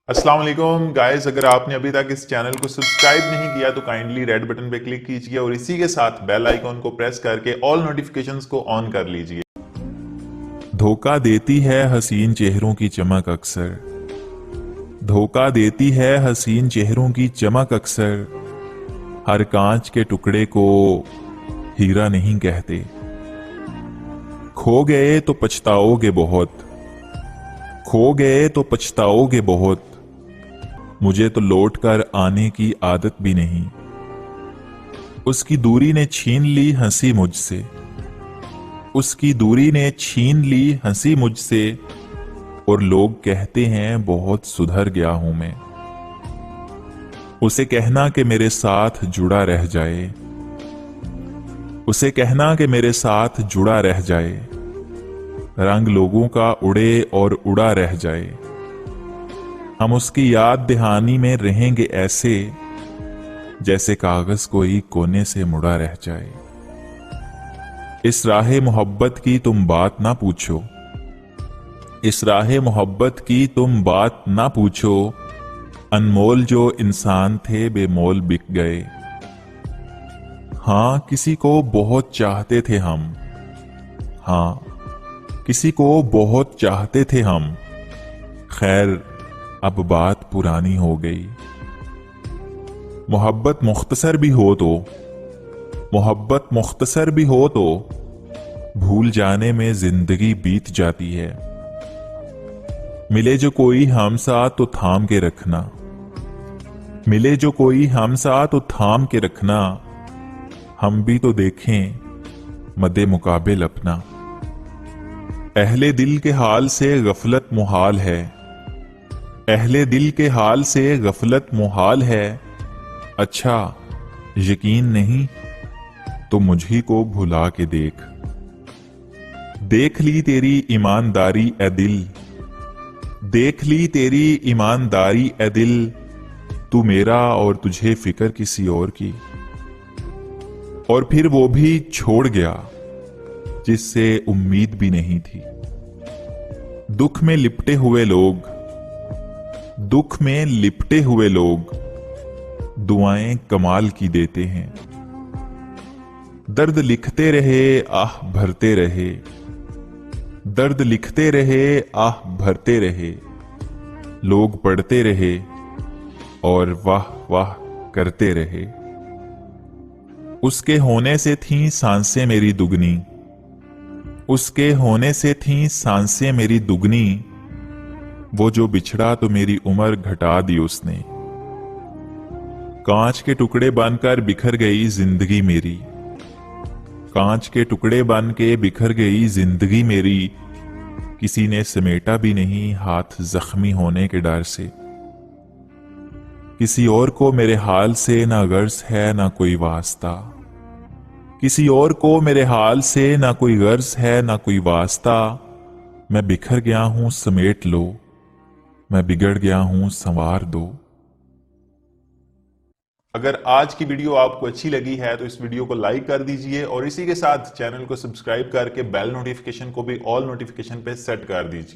अस्सलाम वालेकुम गाइस, अगर आपने अभी तक इस चैनल को सब्सक्राइब नहीं किया तो काइंडली रेड बटन पे क्लिक कीजिए और इसी के साथ बेल आइकॉन को प्रेस करके ऑल नोटिफिकेशंस को ऑन कर लीजिए। धोखा देती है हसीन चेहरों की चमक अक्सर, धोखा देती है हसीन चेहरों की चमक अक्सर, हर कांच के टुकड़े को हीरा नहीं कहते। खो गए तो पछताओगे बहुत, खो गए तो पछताओगे बहुत, मुझे तो लौट कर आने की आदत भी नहीं। उसकी दूरी ने छीन ली हंसी मुझसे, उसकी दूरी ने छीन ली हंसी मुझसे, और लोग कहते हैं बहुत सुधर गया हूं मैं। उसे कहना कि मेरे साथ जुड़ा रह जाए, उसे कहना कि मेरे साथ जुड़ा रह जाए, रंग लोगों का उड़े और उड़ा रह जाए। हम उसकी याद दहानी में रहेंगे ऐसे जैसे कागज कोई कोने से मुड़ा रह जाए। इस राहे मोहब्बत की तुम बात ना पूछो, इस राहे मोहब्बत की तुम बात ना पूछो, अनमोल जो इंसान थे बेमोल बिक गए। हाँ, किसी को बहुत चाहते थे हम, हाँ किसी को बहुत चाहते थे हम, खैर अब बात पुरानी हो गई। मोहब्बत मुख्तसर भी हो तो, मोहब्बत मुख्तसर भी हो तो, भूल जाने में जिंदगी बीत जाती है। मिले जो कोई हमसा तो थाम के रखना, मिले जो कोई हमसा तो थाम के रखना, हम भी तो देखें मदे मुकाबिल अपना। अहले दिल के हाल से गफलत मुहाल है, अहले दिल के हाल से गफलत मुहाल है। अच्छा यकीन नहीं तो मुझी को भुला के देख, देख ली तेरी ईमानदारी ए दिल, देख ली तेरी ईमानदारी ए दिल, तू मेरा और तुझे फिक्र किसी और की। और फिर वो भी छोड़ गया जिससे उम्मीद भी नहीं थी। दुख में लिपटे हुए लोग, दुख में लिपटे हुए लोग दुआएं कमाल की देते हैं। दर्द लिखते रहे आह भरते रहे, दर्द लिखते रहे आह भरते रहे, लोग पढ़ते रहे और वाह वाह करते रहे। उसके होने से थी सांसें मेरी दुगनी, उसके होने से थी सांसें मेरी दुगनी, वो जो बिछड़ा तो मेरी उम्र घटा दी उसने। कांच के टुकड़े बनकर बिखर गई जिंदगी मेरी, कांच के टुकड़े बन के बिखर गई जिंदगी मेरी, किसी ने समेटा भी नहीं हाथ जख्मी होने के डर से। किसी और को मेरे हाल से ना गर्ज है ना कोई वास्ता, किसी और को मेरे हाल से ना कोई गर्ज है ना कोई वास्ता। मैं बिखर गया हूं समेट लो, मैं बिगड़ गया हूं संवार दो। अगर आज की वीडियो आपको अच्छी लगी है तो इस वीडियो को लाइक कर दीजिए और इसी के साथ चैनल को सब्सक्राइब करके बेल नोटिफिकेशन को भी ऑल नोटिफिकेशन पे सेट कर दीजिए।